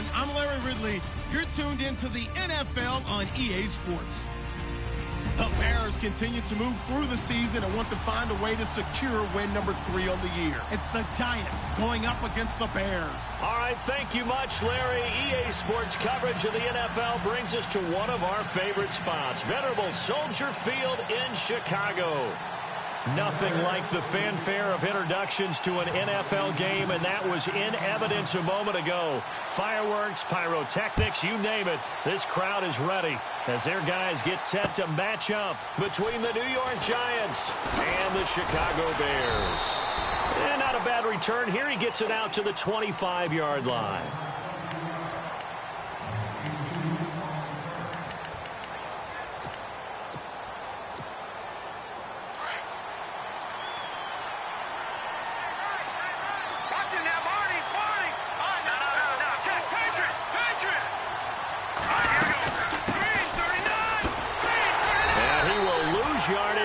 everyone. I'm Larry Ridley. You're tuned into the NFL on EA Sports. The Bears continue to move through the season and want to find a way to secure win number 3 on the year. It's the Giants going up against the Bears. All right, thank you much, Larry. EA Sports coverage of the NFL brings us to one of our favorite spots, venerable Soldier Field in Chicago. Nothing like the fanfare of introductions to an NFL game, and that was in evidence a moment ago. Fireworks, pyrotechnics, you name it. This crowd is ready as their guys get set to match up between the New York Giants and the Chicago Bears. And not a bad return here. He gets it out to the 25-yard line.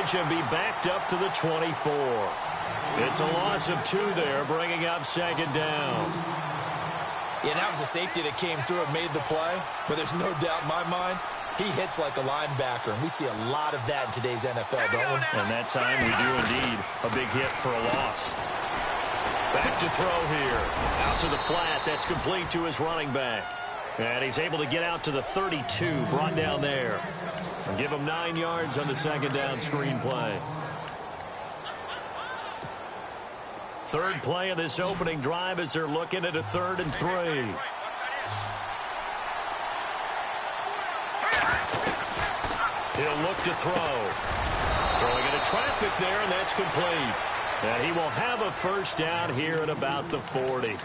And be backed up to the 24. It's a loss of 2 there, bringing up second down. Yeah, that was a safety that came through and made the play, but there's no doubt in my mind, he hits like a linebacker, and we see a lot of that in today's NFL, don't we? And that time we do indeed a big hit for a loss. Back to throw here. Out to the flat. That's complete to his running back. And he's able to get out to the 32, brought down there. And give him 9 yards on the second down screen play. Third play of this opening drive as they're looking at a 3rd and 3. He'll look to throw. Throwing into traffic there, and that's complete. And he will have a first down here at about the 40.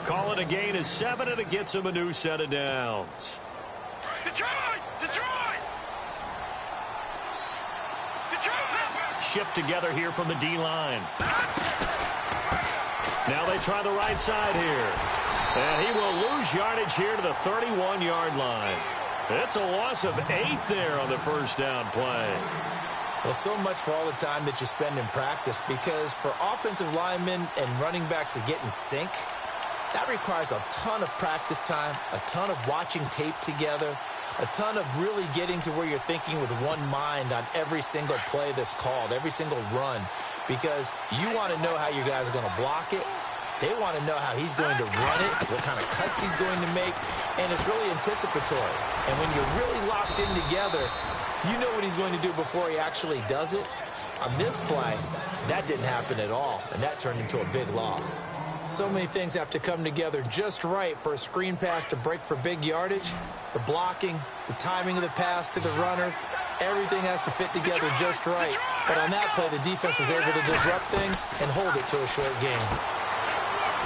Call it a gain of 7, and it gets him a new set of downs. Detroit! Shift together here from the D-line. Now they try the right side here. And he will lose yardage here to the 31-yard line. It's a loss of 8 there on the first down play. Well, so much for all the time that you spend in practice, because for offensive linemen and running backs to get in sync, that requires a ton of practice time, a ton of watching tape together, a ton of really getting to where you're thinking with one mind on every single play that's called, every single run, because you want to know how your guys are going to block it. They want to know how he's going to run it, what kind of cuts he's going to make, and it's really anticipatory. And when you're really locked in together, you know what he's going to do before he actually does it. On this play, that didn't happen at all, and that turned into a big loss. So many things have to come together just right for a screen pass to break for big yardage. The blocking, the timing of the pass to the runner, everything has to fit together just right. But on that play, the defense was able to disrupt things and hold it to a short game.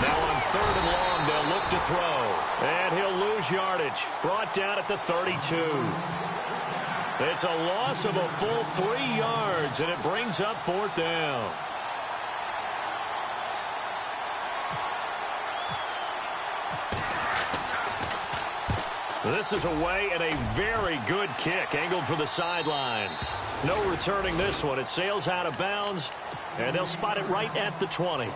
Now on 3rd and long, they'll look to throw. And he'll lose yardage. Brought down at the 32. It's a loss of a full 3 yards, and it brings up 4th down. This is away and a very good kick, angled for the sidelines. No returning this one. It sails out of bounds, and they'll spot it right at the 20.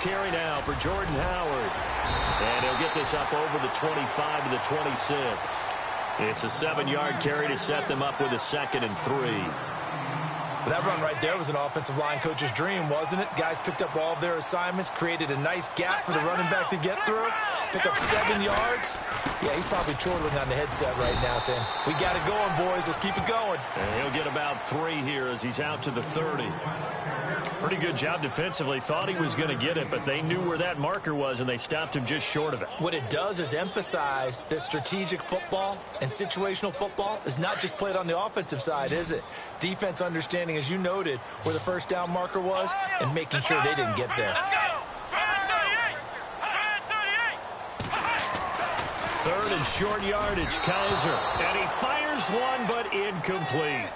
Carry now for Jordan Howard. And he'll get this up over the 25 to the 26. It's a 7-yard carry to set them up with a 2nd and 3. That run right there was an offensive line coach's dream, wasn't it? Guys picked up all of their assignments, created a nice gap for the running back to get through, pick up 7 yards. Yeah, he's probably chortling on the headset right now saying, we got it going, boys. Let's keep it going. And he'll get about 3 here as he's out to the 30. Pretty good job defensively. Thought he was going to get it, but they knew where that marker was, and they stopped him just short of it. What it does is emphasize that strategic football and situational football is not just played on the offensive side, is it? Defense understanding, as you noted, where the first down marker was and making sure they didn't get there. on short yardage, Kaiser. And he fires one, but incomplete.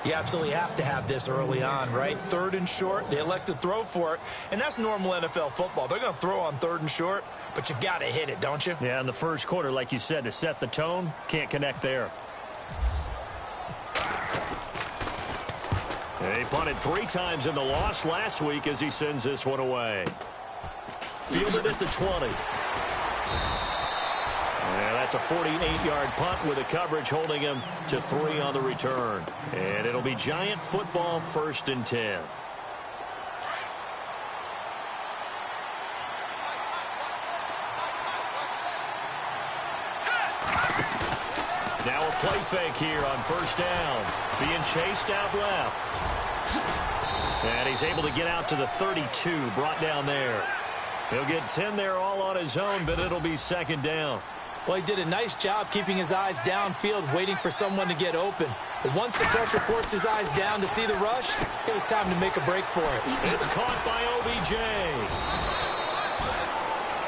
You absolutely have to have this early on, right? 3rd and short, they elect to throw for it, and that's normal NFL football. They're going to throw on 3rd and short, but you've got to hit it, don't you? Yeah, in the first quarter, like you said, to set the tone, can't connect there. He punted 3 times in the loss last week as he sends this one away. Fielded at the 20. And that's a 48-yard punt with the coverage holding him to 3 on the return. And it'll be Giant football 1st and 10. Now a play fake here on 1st down. Being chased out left. And he's able to get out to the 32, brought down there. He'll get 10 there all on his own, but it'll be 2nd down. Well, he did a nice job keeping his eyes downfield, waiting for someone to get open. But once the pressure forced his eyes down to see the rush, it was time to make a break for it. It's caught by OBJ.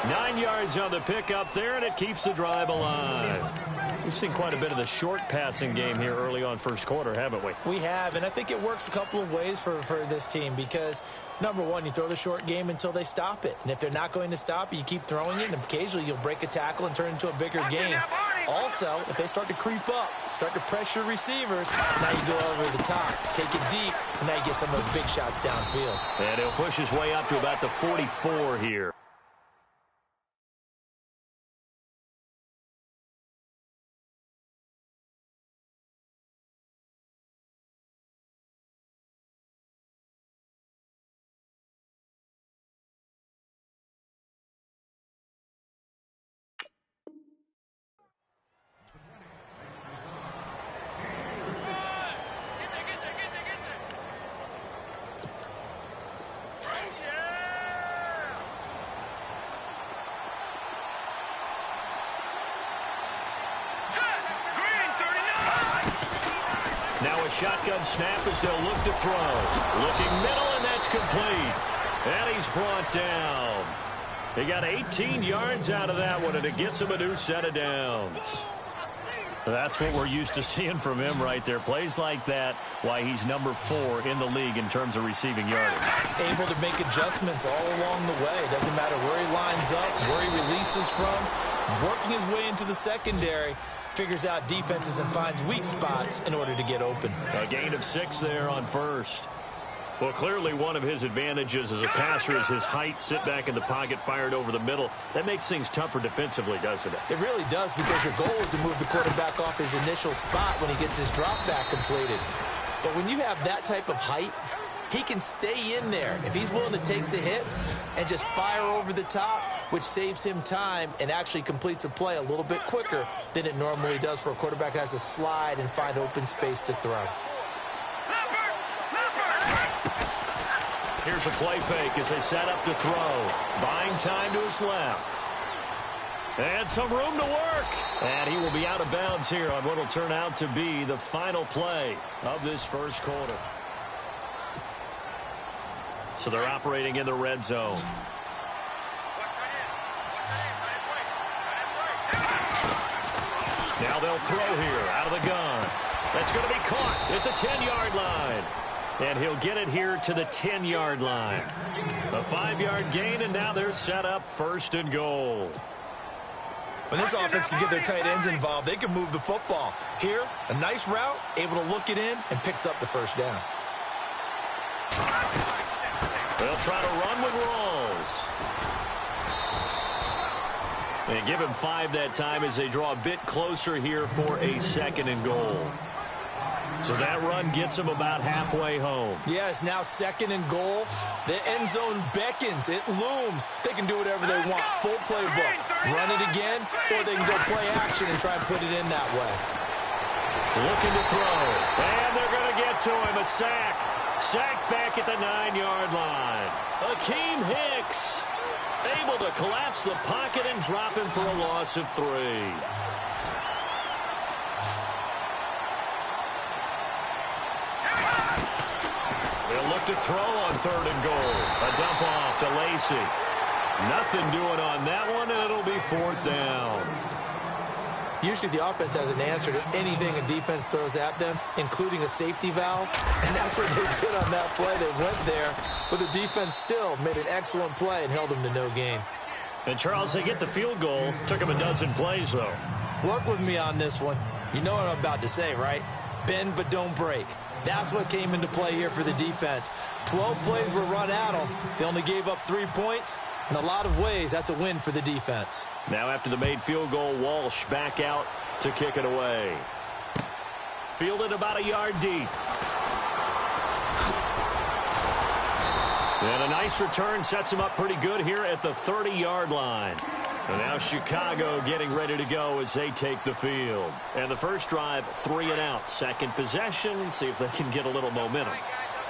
9 yards on the pickup there, and it keeps the drive alive. We've seen quite a bit of the short passing game here early on 1st quarter, haven't we? We have, and I think it works a couple of ways for this team because, number one, you throw the short game until they stop it. And if they're not going to stop it, you keep throwing it, and occasionally you'll break a tackle and turn it into a bigger game. Also, if they start to creep up, start to pressure receivers, now you go over the top, take it deep, and now you get some of those big shots downfield. And he'll push his way up to about the 44 here. Now a shotgun snap as they'll look to throw. Looking middle, and that's complete. And he's brought down. He got 18 yards out of that one, and it gets him a new set of downs. That's what we're used to seeing from him right there. Plays like that, why he's number 4 in the league in terms of receiving yardage. Able to make adjustments all along the way. Doesn't matter where he lines up, where he releases from. Working his way into the secondary. Figures out defenses and finds weak spots in order to get open. A gain of 6 there on 1st. Well, clearly one of his advantages as a passer is his height, sit back in the pocket, fired over the middle. That makes things tougher defensively, doesn't it? It really does, because your goal is to move the quarterback off his initial spot when he gets his drop back completed. But when you have that type of height, he can stay in there if he's willing to take the hits and just fire over the top, which saves him time and actually completes a play a little bit quicker than it normally does for a quarterback who has to slide and find open space to throw. Here's a play fake as they set up to throw. Buying time to his left. And some room to work. And he will be out of bounds here on what will turn out to be the final play of this 1st quarter. So they're operating in the red zone. Now they'll throw here out of the gun. That's going to be caught at the 10-yard line. And he'll get it here to the 10-yard line. A 5-yard gain, and now they're set up 1st and goal. When this offense can get their tight ends involved, they can move the football. Here, a nice route, able to look it in, and picks up the 1st down. They'll try to run with Rawls. And give him 5 that time as they draw a bit closer here for a 2nd and goal. So that run gets him about halfway home. Yeah, it's now 2nd and goal. The end zone beckons. It looms. They can do whatever they want. Full playbook. Run it again, or they can go play action and try and put it in that way. Looking to throw. And they're going to get to him. A sack. Sacked back at the 9-yard line. Akeem Hicks able to collapse the pocket and drop him for a loss of 3. They'll look to throw on 3rd and goal. A dump off to Lacey. Nothing doing on that one, and it'll be 4th down. Usually the offense has an answer to anything a defense throws at them, including a safety valve. And that's what they did on that play. They went there, but the defense still made an excellent play and held them to no gain. And, Charles, they get the field goal. Took them a dozen plays, though. Work with me on this one. You know what I'm about to say, right? Bend but don't break. That's what came into play here for the defense. 12 plays were run at them. They only gave up 3 points. In a lot of ways, that's a win for the defense. Now after the made field goal, Walsh back out to kick it away. Fielded about a yard deep. And a nice return sets him up pretty good here at the 30-yard line. And now Chicago getting ready to go as they take the field. And the first drive, 3 and out. Second possession, see if they can get a little momentum.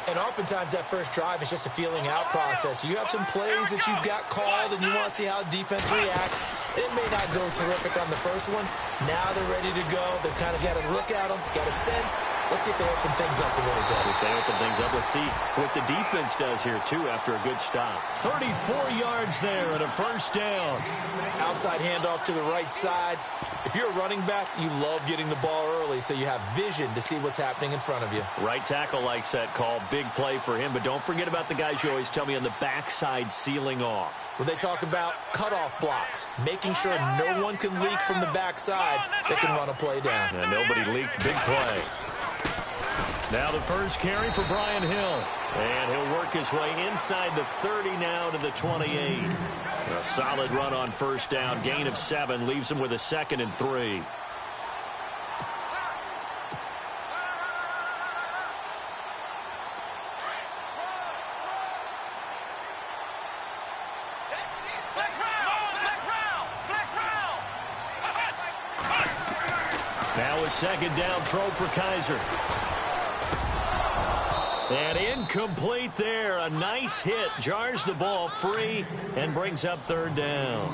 And oftentimes that first drive is just a feeling out process. You have some plays that you've got called and you want to see how defense reacts. It may not go terrific on the first one. Now they're ready to go. They've kind of got a look at them, got a sense. Let's see if they open things up a little bit. If they open things up, let's see what the defense does here, too, after a good stop. 34 yards there and a first down. Outside handoff to the right side. If you're a running back, you love getting the ball early so you have vision to see what's happening in front of you. Right tackle likes that call. Big play for him. But don't forget about the guys you always tell me on the backside sealing off. When they talk about cutoff blocks, making sure no one can leak from the backside that can run a play down. And nobody leaked. Big play. Now the first carry for Brian Hill. And he'll work his way inside the 30 now to the 28. A solid run on first down. Gain of 7 leaves him with a 2nd and 3. Now a 2nd down throw for Kaiser. And incomplete there. A nice hit. Jars the ball free and brings up 3rd down.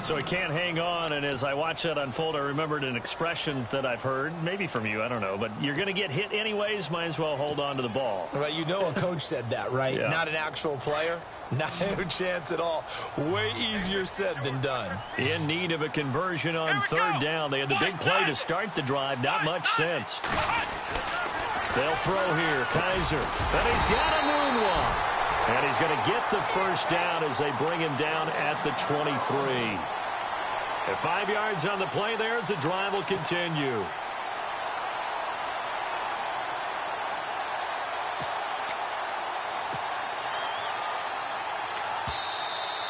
So he can't hang on, and as I watch that unfold, I remembered an expression that I've heard, maybe from you, I don't know, but you're going to get hit anyways, might as well hold on to the ball. Right, you know a coach said that, right? Yeah. Not an actual player. Not a chance at all. Way easier said than done. In need of a conversion on 3rd down. They had the big play to start the drive. Not much sense. They'll throw here. Kaiser. And he's got a moonwalk. And he's going to get the first down as they bring him down at the 23. At 5 yards on the play there as the drive will continue.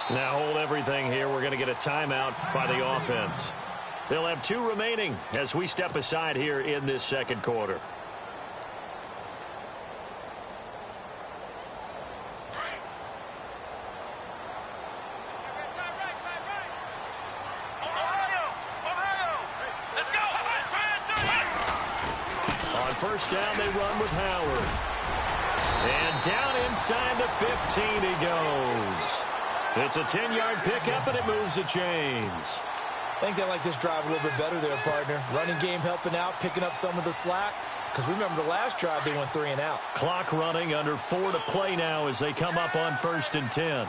Now hold everything here. We're going to get a timeout by the offense. They'll have 2 remaining as we step aside here in this second quarter. On first down, they run with Howard. And down inside the 15 he goes. It's a 10-yard pickup, and it moves the chains. I think they like this drive a little bit better there, partner. Running game helping out, picking up some of the slack. Because remember, the last drive, they went 3 and out. Clock running, under 4 to play now as they come up on 1st and 10.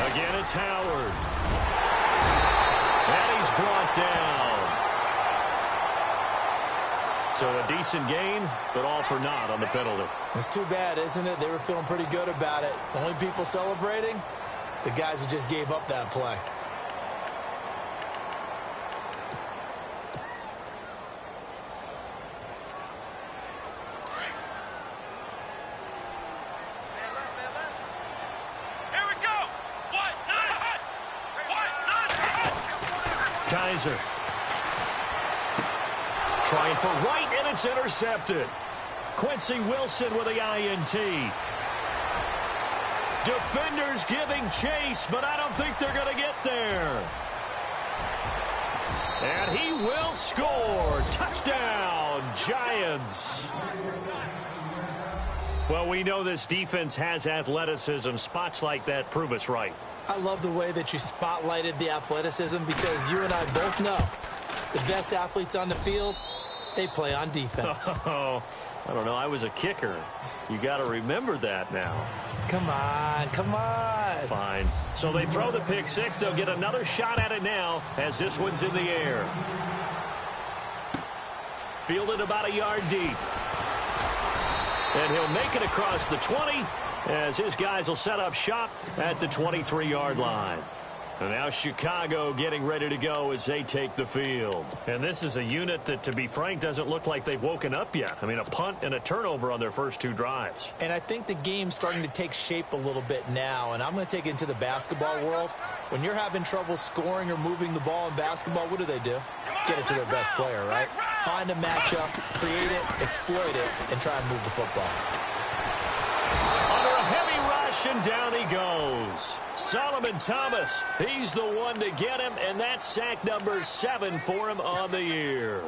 Again, it's Howard. And he's brought down. So a decent gain, but all for naught on the penalty. It's too bad, isn't it? They were feeling pretty good about it. The only people celebrating, the guys who just gave up that play. Kaiser. Trying for right, and it's intercepted. Quincy Wilson with the INT. Defenders giving chase, but I don't think they're going to get there. And he will score. Touchdown, Giants. Well, we know this defense has athleticism. Spots like that prove us right. I love the way that you spotlighted the athleticism because you and I both know the best athletes on the field, they play on defense. Oh, I don't know. I was a kicker. You got to remember that now. Come on, come on. Fine. So they throw the pick six. They'll get another shot at it now as this one's in the air. Fielded about a yard deep. And he'll make it across the 20 as his guys will set up shop at the 23-yard line. And now Chicago getting ready to go as they take the field. And this is a unit that, to be frank, doesn't look like they've woken up yet. I mean, a punt and a turnover on their first two drives. And I think the game's starting to take shape a little bit now. And I'm going to take it into the basketball world. When you're having trouble scoring or moving the ball in basketball, what do? Get it to their best player, right? Find a matchup, create it, exploit it, and try and move the football. Under a heavy rush, and down he goes. Solomon Thomas, he's the one to get him, and that's sack number 7 for him on the year.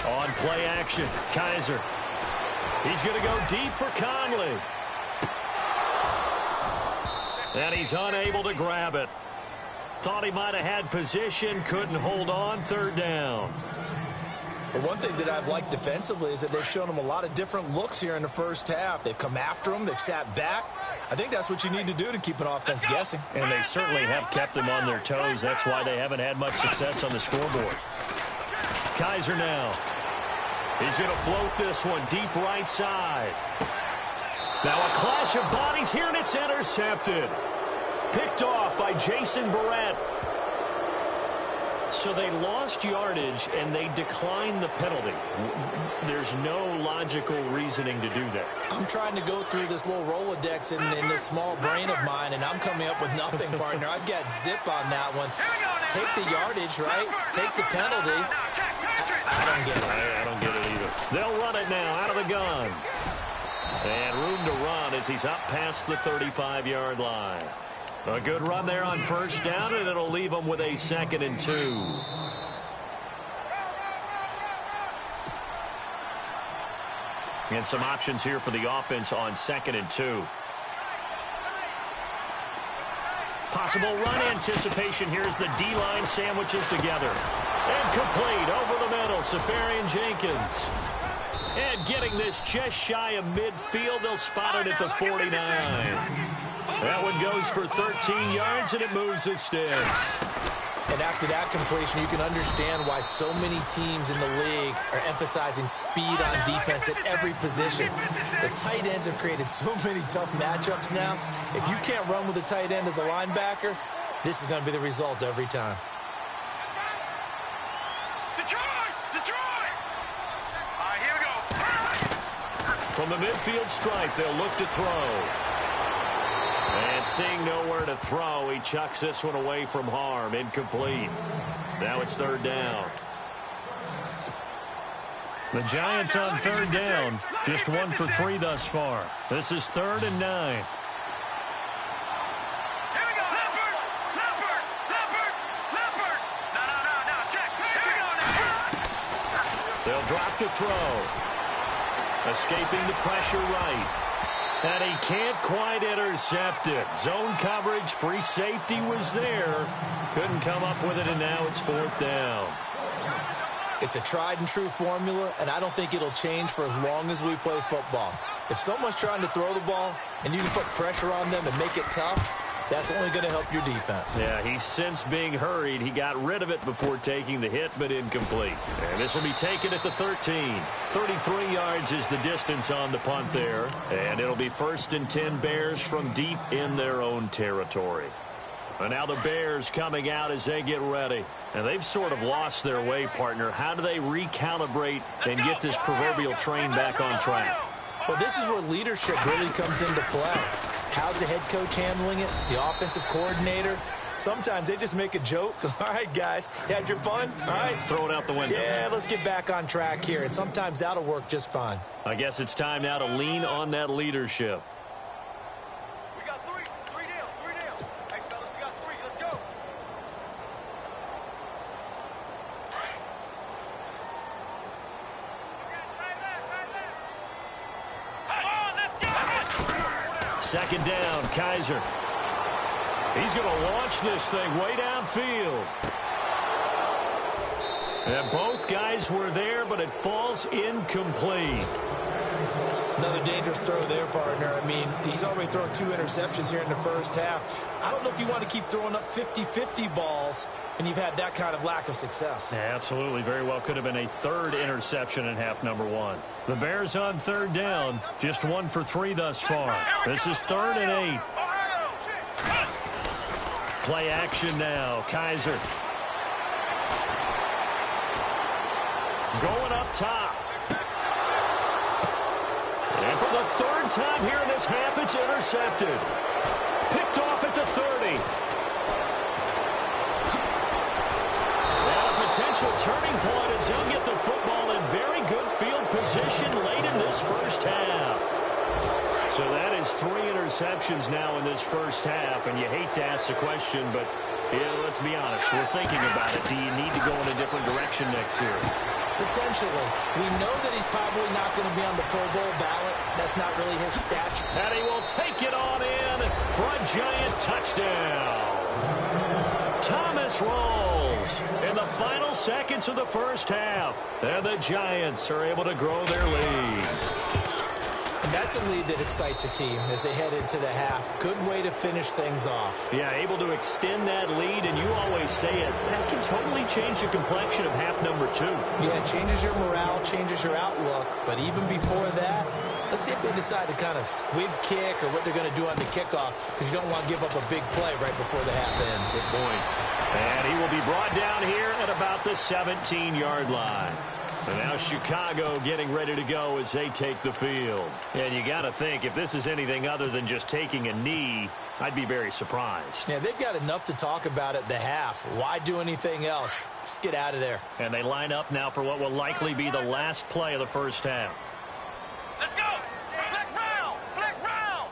On play action, Kaiser. He's going to go deep for Conley. And he's unable to grab it. Thought he might have had position, couldn't hold on, third down. But one thing that I've liked defensively is that they've shown him a lot of different looks here in the first half. They've come after him, they've sat back. I think that's what you need to do to keep an offense guessing. And they certainly have kept them on their toes. That's why they haven't had much success on the scoreboard. Kaiser now. He's going to float this one deep right side. Now a clash of bodies here, and it's intercepted. Picked off by Jason Verrett. So they lost yardage, and they declined the penalty. There's no logical reasoning to do that. I'm trying to go through this little Rolodex in this small brain of mine, and I'm coming up with nothing, partner. I've got zip on that one. Take the yardage, right? Take the penalty. I don't get it. I don't get it either. They'll run it now out of the gun. And room to run as he's up past the 35-yard line. A good run there on first down, and it'll leave them with a 2nd and 2. And some options here for the offense on 2nd and 2. Possible run anticipation here as the D-line sandwiches together. And complete over the middle, Safarian Jenkins. And getting this just shy of midfield, they'll spot it at the 49. That one goes for 13 yards, and it moves the sticks. And after that completion, you can understand why so many teams in the league are emphasizing speed on defense at every position. The tight ends have created so many tough matchups now. If you can't run with a tight end as a linebacker, this is going to be the result every time. From the midfield stripe, they'll look to throw. And seeing nowhere to throw, he chucks this one away from harm. Incomplete. Now it's third down. The Giants on third down. Just 1 for 3 thus far. This is 3rd and 9. They'll drop to throw. Escaping the pressure right. And he can't quite intercept it. Zone coverage, free safety was there. Couldn't come up with it, and now it's 4th down. It's a tried-and-true formula, and I don't think it'll change for as long as we play football. If someone's trying to throw the ball, and you can put pressure on them and make it tough, that's only going to help your defense. Yeah, he's since being hurried. He got rid of it before taking the hit, but incomplete. And this will be taken at the 13. 33 yards is the distance on the punt there. And it'll be 1st and 10 Bears from deep in their own territory. And now the Bears coming out as they get ready. And they've sort of lost their way, partner. How do they recalibrate and get this proverbial train back on track? Well, this is where leadership really comes into play. How's the head coach handling it? The offensive coordinator? Sometimes they just make a joke. All right, guys, you had your fun? All right. Throw it out the window. Yeah, let's get back on track here. And sometimes that'll work just fine. I guess it's time now to lean on that leadership. We got 3. 3 down. 3 down. Hey, fellas, we got 3. Let's go. Come on, let's go. second down, Kaiser. He's going to launch this thing way downfield. And both guys were there, but it falls incomplete. Another dangerous throw there, partner. I mean, he's already thrown 2 interceptions here in the first half. I don't know if you want to keep throwing up 50-50 balls, and you've had that kind of lack of success. Yeah, absolutely. Very well could have been a 3rd interception in half number 1. The Bears on 3rd down. Just 1 for 3 thus far. This is 3rd and 8. Play action now. Kaiser. Going up top. And for the 3rd time here in this half, it's intercepted. Picked off at the 30. And a potential turning point as he'll get the football in very good field position late in this first half. So that is 3 interceptions now in this first half, and you hate to ask the question, but yeah, let's be honest, we're thinking about it. Do you need to go in a different direction next year? Potentially. We know that he's probably not going to be on the Pro Bowl ballot. That's not really his stature. And he will take it on in for a giant touchdown. Thomas rolls in the final seconds of the first half. And the Giants are able to grow their lead. And that's a lead that excites a team as they head into the half. Good way to finish things off. Yeah, able to extend that lead, and you always say it, that can totally change the complexion of half number 2. Yeah, it changes your morale, changes your outlook. But even before that, let's see if they decide to kind of squib kick or what they're going to do on the kickoff, because you don't want to give up a big play right before the half ends. Good point. And he will be brought down here at about the 17-yard line. And now Chicago getting ready to go as they take the field. And you got to think, if this is anything other than just taking a knee, I'd be very surprised. Yeah, they've got enough to talk about at the half. Why do anything else? Just get out of there. And they line up now for what will likely be the last play of the first half. Let's go! Flex round! Flex round!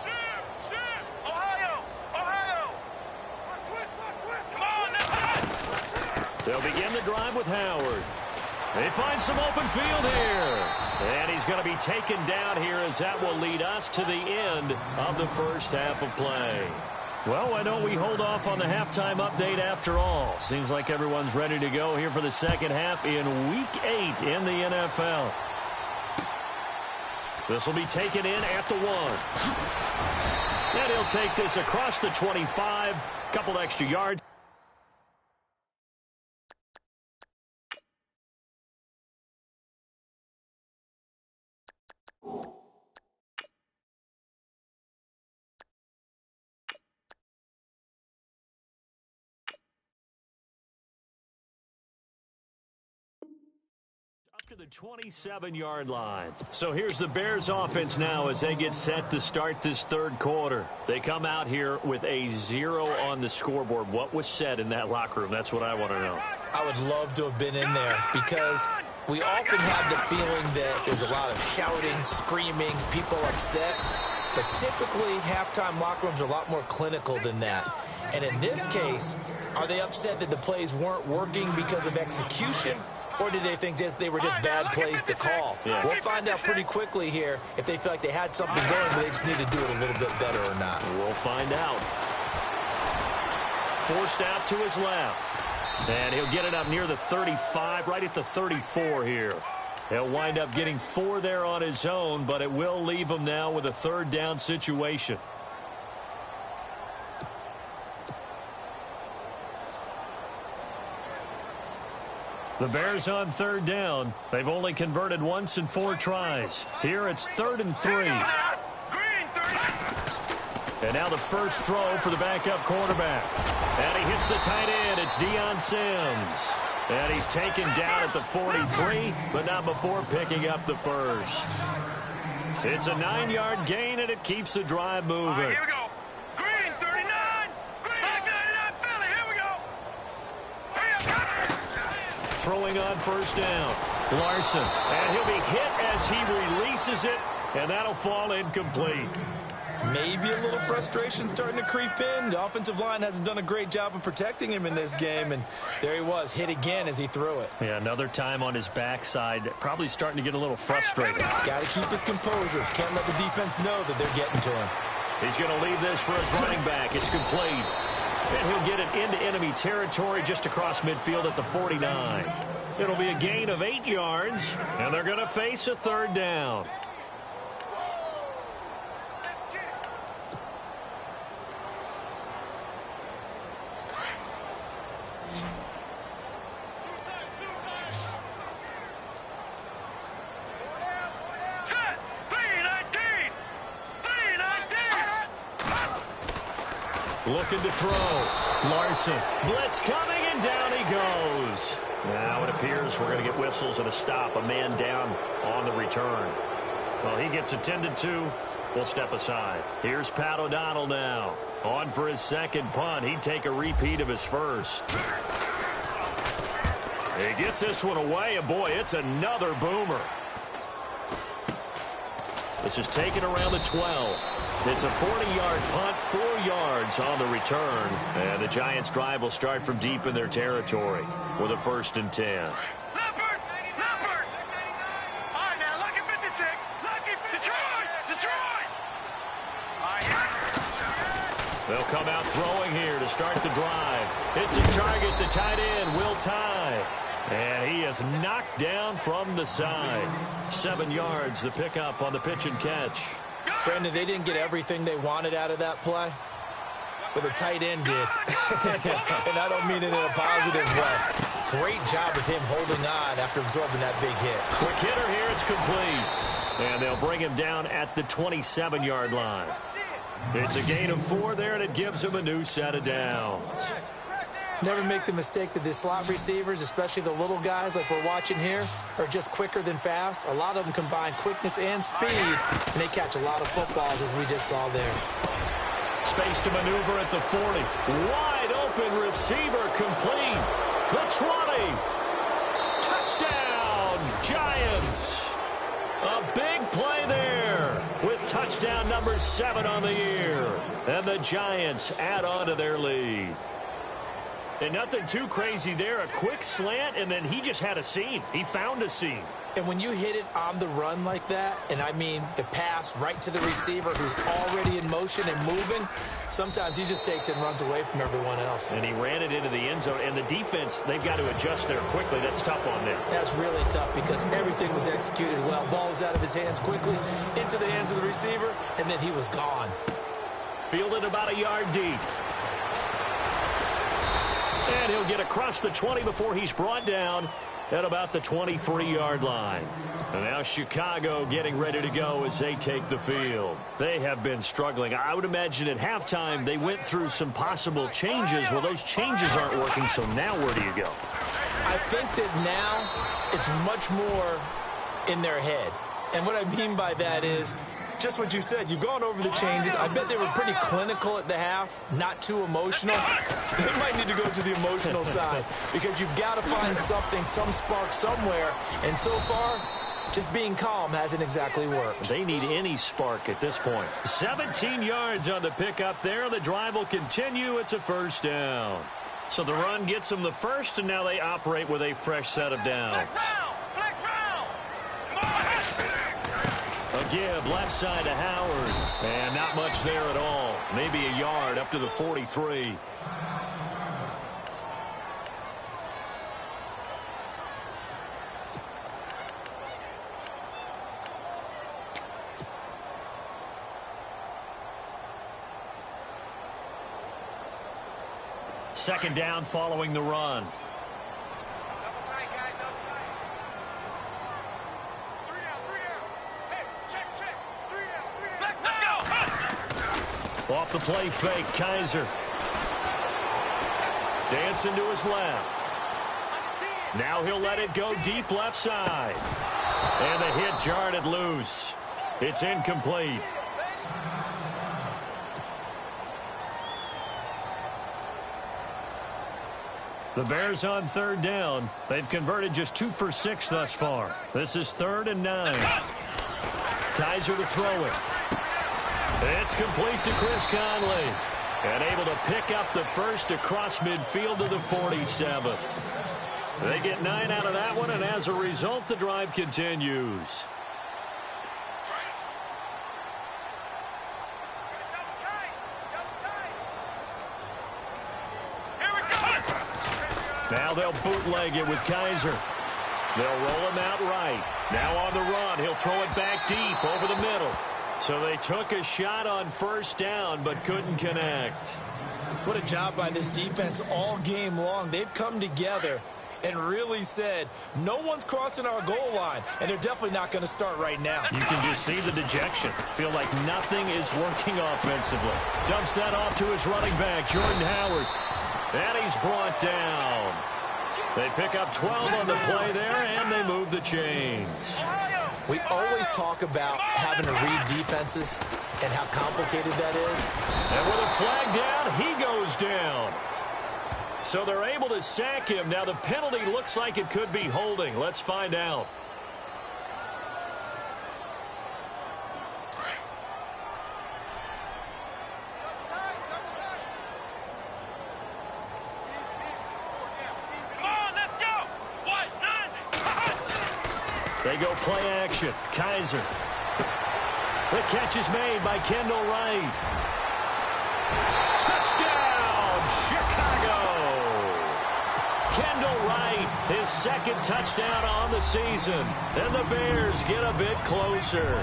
Shoot! Ohio! Twist! Come on, now! They'll begin the drive with Howard. They find some open field here. And he's going to be taken down here as that will lead us to the end of the first half of play. Well, why don't we hold off on the halftime update after all? Seems like everyone's ready to go here for the second half in Week 8 in the NFL. This will be taken in at the 1. And he'll take this across the 25. Couple extra yards. To the 27-yard line. So here's the Bears offense now as they get set to start this third quarter. They come out here with a 0 on the scoreboard. What was said in that locker room? That's what I want to know. I would love to have been in there because we often have the feeling that there's a lot of shouting, screaming, people upset. But typically, halftime locker rooms are a lot more clinical than that. And in this case, are they upset that the plays weren't working because of execution? Or did they think they were just bad plays to call? Yeah. We'll find out pretty quickly here if they feel like they had something going, but they just need to do it a little bit better or not. We'll find out. Forced out to his left. And he'll get it up near the 35, right at the 34 here. He'll wind up getting 4 there on his own, but it will leave him now with a third down situation. The Bears on third down. They've only converted once in 4 tries. Here it's 3rd and 3. And now the first throw for the backup quarterback. And he hits the tight end. It's Deion Sims. And he's taken down at the 43, but not before picking up the first. It's a 9-yard gain, and it keeps the drive moving. All right, here we go. Green, 39. Green, 39, Philly. Here we go. Throwing on first down. Larson. And he'll be hit as he releases it, and that'll fall incomplete. Maybe a little frustration starting to creep in. The offensive line hasn't done a great job of protecting him in this game, and there he was, hit again as he threw it. Yeah, another time on his backside, probably starting to get a little frustrated. Got to keep his composure. Can't let the defense know that they're getting to him. He's going to leave this for his running back. It's complete. And he'll get it into enemy territory just across midfield at the 49. It'll be a gain of 8 yards, and they're going to face a third down. Looking to throw. Larson. Blitz coming, and down he goes. Now it appears we're going to get whistles and a stop. A man down on the return. Well, he gets attended to. We'll step aside. Here's Pat O'Donnell now. On for his second punt. He'd take a repeat of his first. He gets this one away, and boy, it's another boomer. This is taken around the 12. It's a 40-yard punt, 4 yards on the return. And the Giants' drive will start from deep in their territory with a 1st and 10. Leopard! Leopard! All right, now, lucky 56. Lucky 56. Detroit! They'll come out throwing here to start the drive. It's his target, the tight end, Will Tye. And he is knocked down from the side. 7 yards, the pickup on the pitch and catch. Brandon, they didn't get everything they wanted out of that play, but the tight end did. And I don't mean it in a positive way. Great job of him holding on after absorbing that big hit. Quick hitter here, it's complete. And they'll bring him down at the 27-yard line. It's a gain of 4 there, and it gives him a new set of downs. Never make the mistake that the slot receivers, especially the little guys like we're watching here, are just quicker than fast. A lot of them combine quickness and speed, and they catch a lot of footballs, as we just saw there. Space to maneuver at the 40. Wide open receiver complete. The 20. Touchdown, Giants. A big play there with touchdown number 7 on the year. And the Giants add on to their lead. And nothing too crazy there. A quick slant, and then he just had a seam. He found a seam. And when you hit it on the run like that, and I mean the pass right to the receiver who's already in motion and moving, sometimes he just takes it and runs away from everyone else. And he ran it into the end zone. And the defense, they've got to adjust there quickly. That's tough on them. That's really tough because everything was executed well. Ball was out of his hands quickly, into the hands of the receiver, and then he was gone. Fielded about a yard deep. And he'll get across the 20 before he's brought down at about the 23-yard line. And now Chicago getting ready to go as they take the field. They have been struggling. I would imagine at halftime they went through some possible changes. Well, those changes aren't working, so now where do you go? I think that now it's much more in their head. And what I mean by that is just what you said. You've gone over the changes. I bet they were pretty clinical at the half, not too emotional. They might need to go to the emotional side because you've got to find something, some spark somewhere. And so far, just being calm hasn't exactly worked. They need any spark at this point. 17 yards on the pickup there. The drive will continue. It's a 1st down. So the run gets them the first, and now they operate with a fresh set of downs. A give left side to Howard. And not much there at all. Maybe a yard up to the 43. Second down following the run. Off the play fake, Kaiser. Dancing to his left. Now he'll let it go deep left side. And the hit jarred it loose. It's incomplete. The Bears on 3rd down. They've converted just 2 for 6 thus far. This is 3rd and 9. Kaiser to throw it. It's complete to Chris Conley. And able to pick up the first across midfield to the 47. They get 9 out of that one, and as a result, the drive continues. Now they'll bootleg it with Kaiser. They'll roll him out right. Now on the run, he'll throw it back deep over the middle. So they took a shot on first down, but couldn't connect. What a job by this defense all game long. They've come together and really said, no one's crossing our goal line, and they're definitely not going to start right now. You can just see the dejection. Feel like nothing is working offensively. Dumps that off to his running back, Jordan Howard. And he's brought down. They pick up 12 on the play there, and they move the chains. We always talk about having to read defenses and how complicated that is. And with a flag down, he goes down. So they're able to sack him. Now the penalty looks like it could be holding. Let's find out. They go play action. Kaiser. The catch is made by Kendall Wright. Touchdown, Chicago. Kendall Wright, his second touchdown on the season. And the Bears get a bit closer.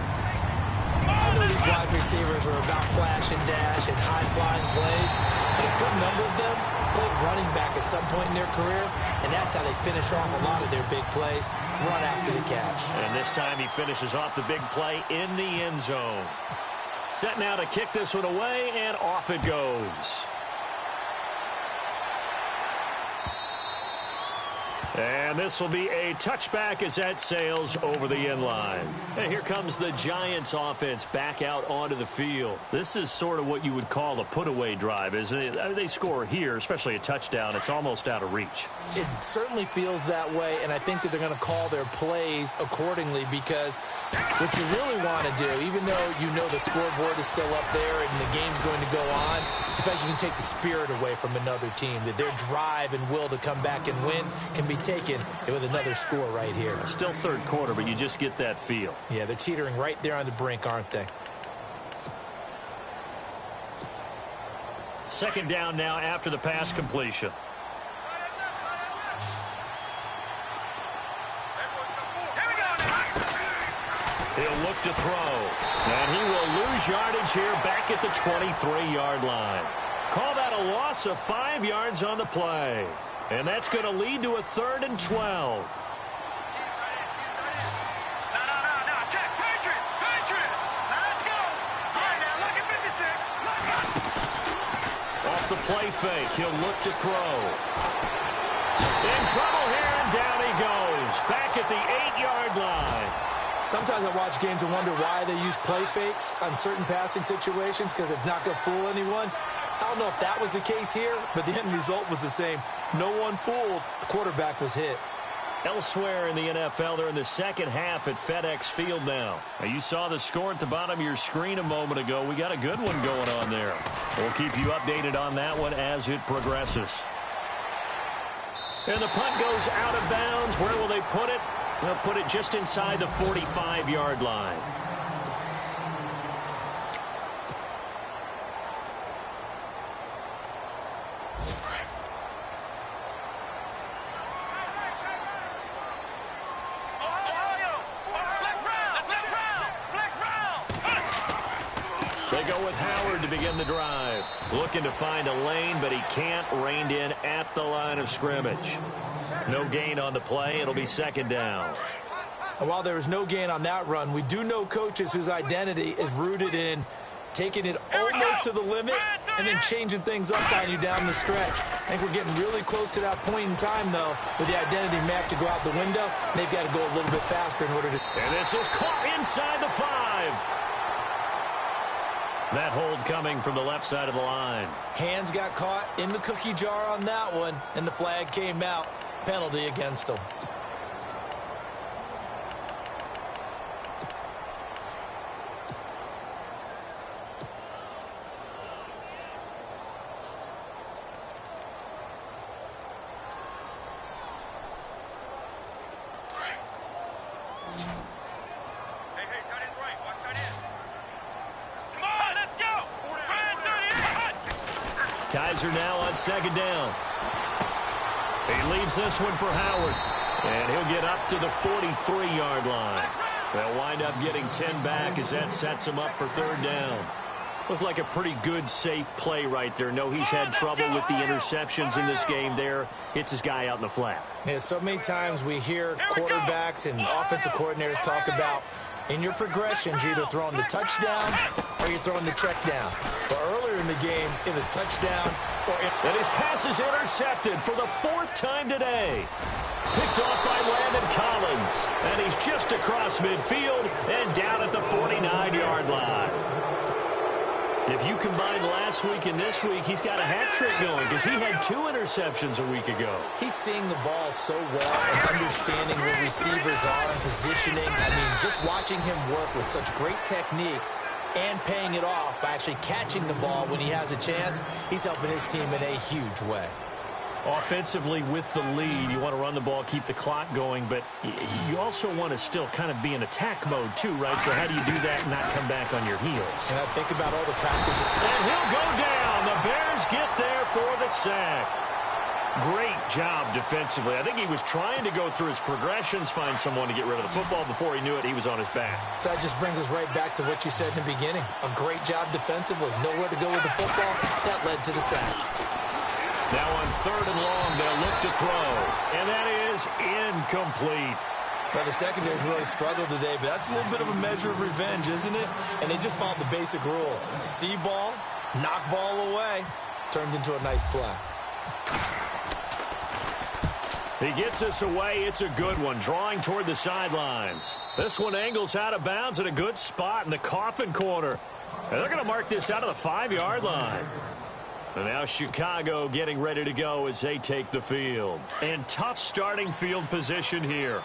I know these wide receivers are about flash and dash and high-flying plays, but a good number of them played running back at some point in their career, and that's how they finish off a lot of their big plays, run after the catch. And this time he finishes off the big play in the end zone. Set now to kick this one away, and off it goes. And this will be a touchback as that sails over the end line. And here comes the Giants offense back out onto the field. This is sort of what you would call a put-away drive, isn't it? I mean, they score here, especially a touchdown. It's almost out of reach. It certainly feels that way, and I think that they're going to call their plays accordingly because what you really want to do, even though you know the scoreboard is still up there and the game's going to go on, in fact, you can take the spirit away from another team, that their drive and will to come back and win can be taken with another score right here. Still third quarter, but you just get that feel. Yeah, they're teetering right there on the brink, aren't they? Second down now after the pass completion. He'll look to throw. And he will lose yardage here back at the 23-yard line. Call that a loss of 5 yards on the play. And that's going to lead to a 3rd and 12. No, check. Patriot. Now let's go. All right, now look at 56. Off the play fake, he'll look to throw. In trouble here, and down he goes. Back at the 8-yard line. Sometimes I watch games and wonder why they use play fakes on certain passing situations because it's not going to fool anyone. I don't know if that was the case here, but the end result was the same. No one fooled. The quarterback was hit. Elsewhere in the NFL, they're in the second half at FedEx Field now. You saw the score at the bottom of your screen a moment ago. We got a good one going on there. We'll keep you updated on that one as it progresses. And the punt goes out of bounds. Where will they put it? They'll put it just inside the 45-yard line. They go with Howard to begin the drive. Looking to find a lane, but he can't. Reined in at the line of scrimmage. No gain on the play. It'll be second down. And while there is no gain on that run, we do know coaches whose identity is rooted in taking it almost to the limit and then changing things up on you down the stretch. I think we're getting really close to that point in time, though, with the identity map to go out the window. They've got to go a little bit faster in order to... And this is caught inside the 5. That hold coming from the left side of the line. Hands got caught in the cookie jar on that one, and the flag came out. Penalty against them. Kaiser now on second down. He leaves this one for Howard. And he'll get up to the 43-yard line. They'll wind up getting 10 back as that sets him up for third down. Looked like a pretty good, safe play right there. No, he's had trouble with the interceptions in this game there. Hits his guy out in the flat. Yeah, so many times we hear quarterbacks and offensive coordinators talk about in your progressions, you're either throwing the touchdown or you're throwing the check down. But earlier in the game, it was touchdown or... And his pass is intercepted for the fourth time today. Picked off by Landon Collins. And he's just across midfield and down at the 49-yard line. If you combine last week and this week, he's got a hat trick going because he had 2 interceptions a week ago. He's seeing the ball so well and understanding where receivers are and positioning. I mean, just watching him work with such great technique and paying it off by actually catching the ball when he has a chance, he's helping his team in a huge way. Offensively, with the lead, you want to run the ball, keep the clock going, but you also want to still kind of be in attack mode too, right? So how do you do that and not come back on your heels? And I think about all the practice. And he'll go down. The Bears get there for the sack. Great job defensively. I think he was trying to go through his progressions, find someone to get rid of the football. Before he knew it, he was on his back. So that just brings us right back to what you said in the beginning. A great job defensively. Nowhere to go with the football. That led to the sack. Now on third and long, they'll look to throw. And that is incomplete. Well, the secondary's really struggled today, but that's a little bit of a measure of revenge, isn't it? And they just followed the basic rules. See ball, knock ball away. Turned into a nice play. He gets this away. It's a good one, drawing toward the sidelines. This one angles out of bounds at a good spot in the coffin corner. And they're going to mark this out of the 5-yard line. And now Chicago getting ready to go as they take the field. And tough starting field position here.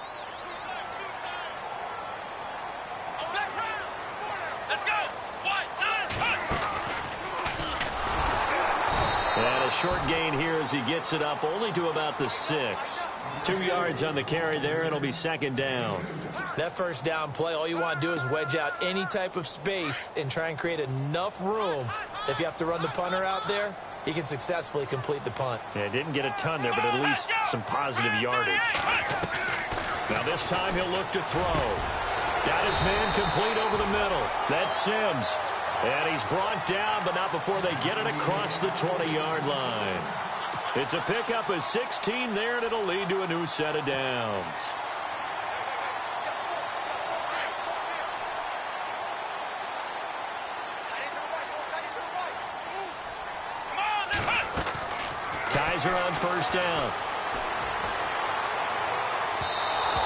Let's go. 1, 2, 3. And a short gain here as he gets it up only to about the 6. 2 yards on the carry there. It'll be second down. That first down play, all you want to do is wedge out any type of space and try and create enough room. If you have to run the punter out there, he can successfully complete the punt. Yeah, didn't get a ton there, but at least some positive yardage. Now this time he'll look to throw. Got his man complete over the middle. That's Sims. And he's brought down, but not before they get it across the 20-yard line. It's a pickup of 16 there, and it'll lead to a new set of downs. Kaiser on first down.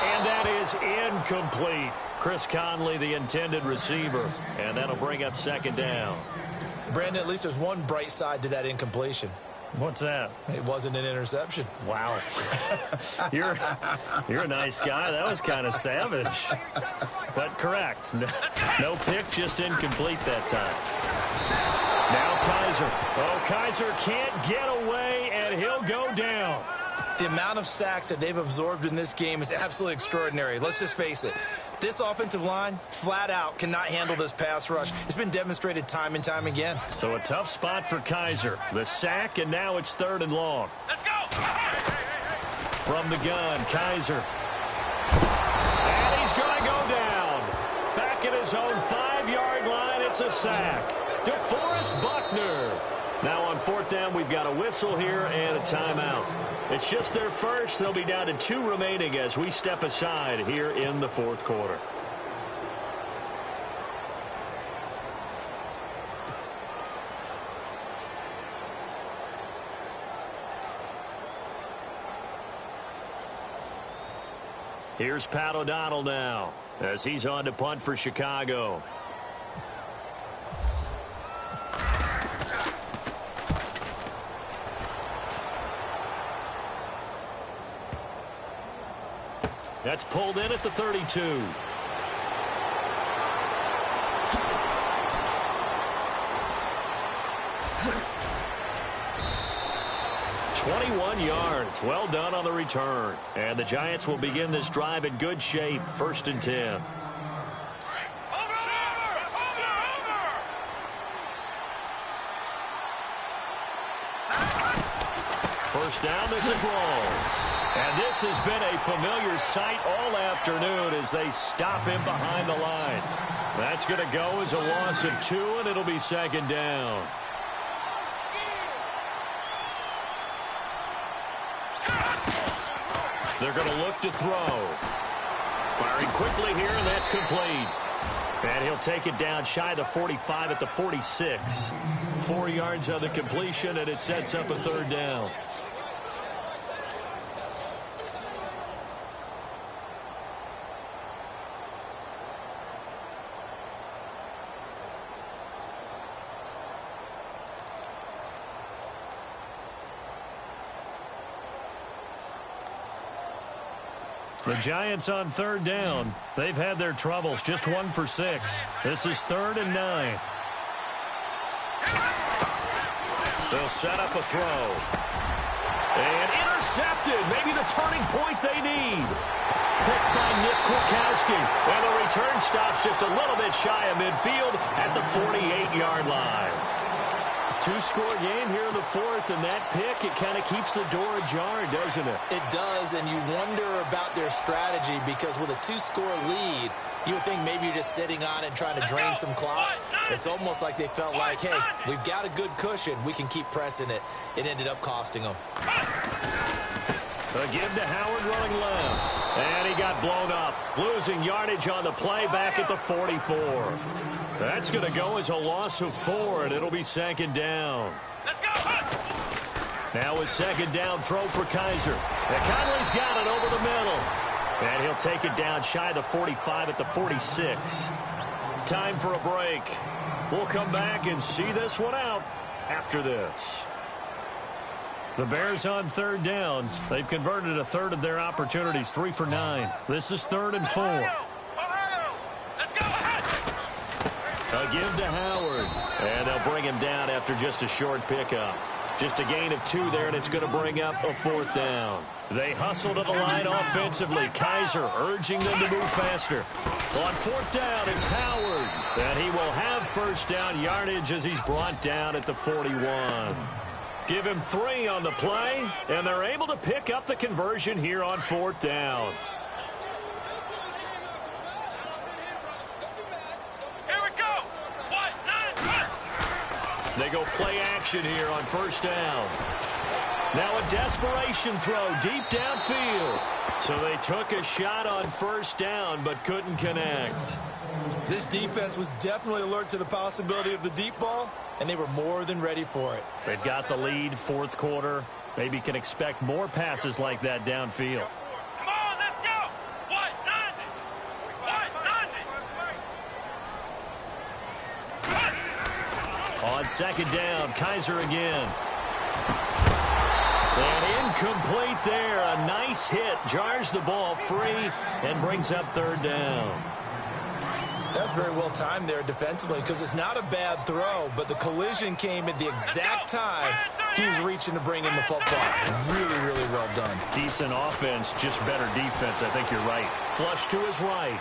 And that is incomplete. Chris Conley, the intended receiver. And that'll bring up second down. Brandon, at least there's one bright side to that incompletion. What's that? It wasn't an interception. Wow. You're a nice guy. That was kind of savage. But correct. No pick, just incomplete that time. Now Kaiser. Oh, Kaiser can't get away, and he'll go down. The amount of sacks that they've absorbed in this game is absolutely extraordinary. Let's just face it. This offensive line, flat out, cannot handle this pass rush. It's been demonstrated time and time again. So a tough spot for Kaiser. The sack, and now it's third and long. Let's go. From the gun, Kaiser. And he's going to go down. Back at his own 5-yard line, it's a sack. DeForest Buckner. Now on fourth down, we've got a whistle here and a timeout. It's just their first. They'll be down to 2 remaining as we step aside here in the fourth quarter. Here's Pat O'Donnell now as he's on to punt for Chicago. That's pulled in at the 32. 21 yards. Well done on the return. And the Giants will begin this drive in good shape. 1st and 10. first down. This is Rawls. And this has been a familiar sight all afternoon as they stop him behind the line. That's going to go as a loss of 2, and it'll be second down. They're going to look to throw. Firing quickly here, and that's complete. And he'll take it down shy of the 45 at the 46. 4 yards on the completion, and it sets up a third down. The Giants on third down. They've had their troubles. Just 1 for 6. This is 3rd and 9. They'll set up a throw. And intercepted. Maybe the turning point they need. Picked by Nick Kwiatkowski. And the return stops just a little bit shy of midfield at the 48-yard line. 2-score game here in the 4th, and that pick, it kind of keeps the door ajar, doesn't it? It does, and you wonder about their strategy because with a 2-score lead, you would think maybe you're just sitting on it trying to drain some clock. It's almost like they felt like, hey, we've got a good cushion. We can keep pressing it. It ended up costing them. A give to Howard running left. And he got blown up. Losing yardage on the play back at the 44. That's going to go as a loss of 4, and it'll be second down. Let's go. Now a second down throw for Kaiser. And Conley's got it over the middle. And he'll take it down shy of the 45 at the 46. Time for a break. We'll come back and see this one out after this. The Bears on third down. They've converted a third of their opportunities, 3 for 9. This is 3rd and 4. A give to Howard. And they'll bring him down after just a short pickup. Just a gain of 2 there, and it's going to bring up a 4th down. They hustle to the line offensively. Kaiser urging them to move faster. On 4th down, it's Howard. And he will have first down yardage as he's brought down at the 41. Give him 3 on the play, and they're able to pick up the conversion here on 4th down. Here we go. They go play action here on first down. Now a desperation throw deep downfield. So they took a shot on first down but couldn't connect. This defense was definitely alert to the possibility of the deep ball, and they were more than ready for it. They've got the lead, 4th quarter. Maybe can expect more passes like that downfield. Come on, let's go. On second down, Kaiser again. And incomplete there. A nice hit. Jars the ball free and brings up 3rd down. That's very well timed there defensively because it's not a bad throw, but the collision came at the exact time he was reaching to bring in the football. Really, really well done. Decent offense, just better defense. I think you're right. Flush to his right.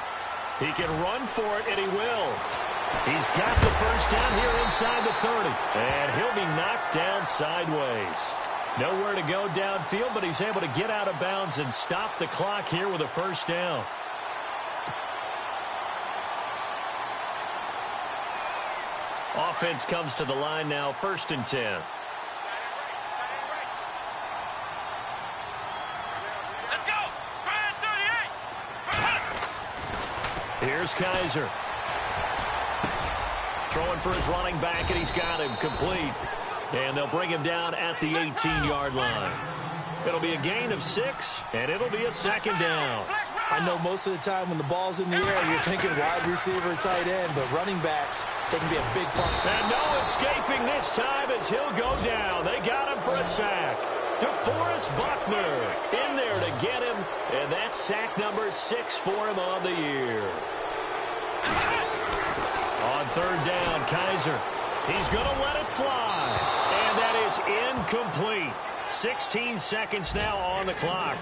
He can run for it, and he will. He's got the first down here inside the 30. And he'll be knocked down sideways. Nowhere to go downfield, but he's able to get out of bounds and stop the clock here with a first down. Offense comes to the line now, 1st and 10. Let's go. Brian 38. Here's Kaiser. Throwing for his running back, and he's got him complete. And they'll bring him down at the 18-yard line. It'll be a gain of 6, and it'll be a second down. I know most of the time when the ball's in the air, you're thinking wide receiver, tight end, but running backs, they can be a big part. And no escaping this time as he'll go down. They got him for a sack. DeForest Buckner in there to get him, and that's sack number 6 for him on the year. On 3rd down, Kaiser. He's going to let it fly. And that is incomplete. 16 seconds now on the clock.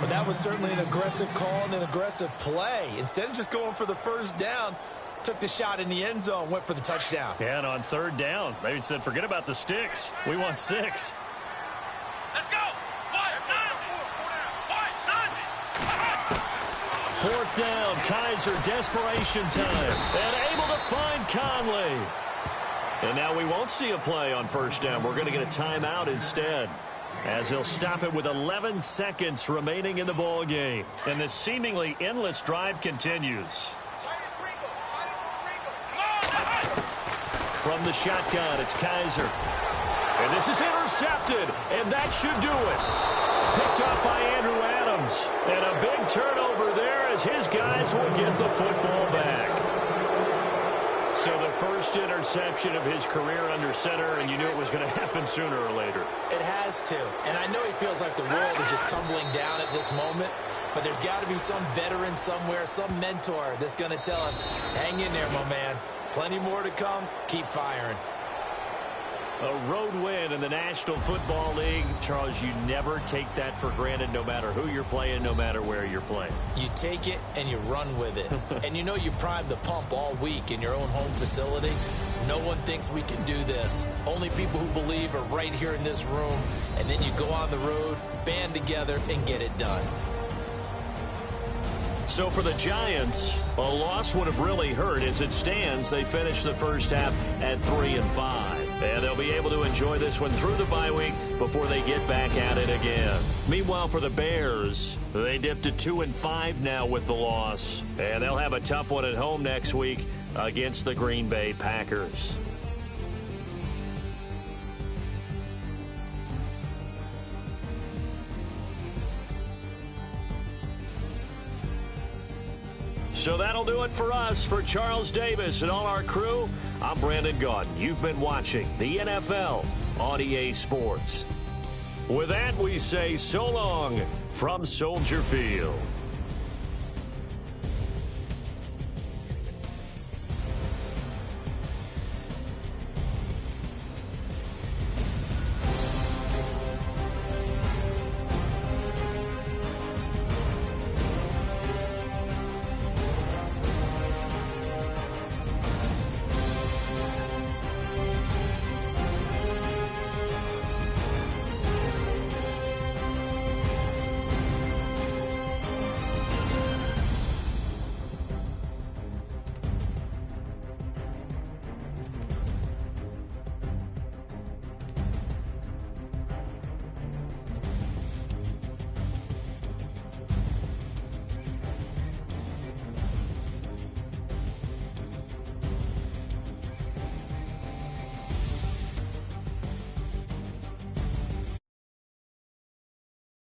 But that was certainly an aggressive call and an aggressive play. Instead of just going for the first down, took the shot in the end zone, went for the touchdown. And on 3rd down, they said, forget about the sticks. We want 6. Let's go. 4th down. Kaiser, desperation time. And able to find Conley. And now we won't see a play on 1st down. We're going to get a timeout instead, as he'll stop it with 11 seconds remaining in the ball game. And the seemingly endless drive continues. From the shotgun, it's Kaiser. And this is intercepted, and that should do it. Picked off by Andrew Adams. And a big turnover there as his guys will get the football back. So the first interception of his career under center, and you knew it was going to happen sooner or later. It has to. And I know he feels like the world is just tumbling down at this moment, but there's got to be some veteran somewhere, some mentor that's going to tell him, hang in there, my man. Plenty more to come. Keep firing. A road win in the National Football League. Charles, you never take that for granted, no matter who you're playing, no matter where you're playing. You take it and you run with it. And you know you primed the pump all week in your own home facility. No one thinks we can do this. Only people who believe are right here in this room. And then you go on the road, band together, and get it done. So for the Giants, a loss would have really hurt. As it stands, they finished the first half at 3-5. And they'll be able to enjoy this one through the bye week before they get back at it again. Meanwhile, for the Bears, they dipped to 2-5 now with the loss. And they'll have a tough one at home next week against the Green Bay Packers. So that'll do it for us. For Charles Davis and all our crew, I'm Brandon Gaudin. You've been watching the NFL on EA Sports. With that, we say so long from Soldier Field.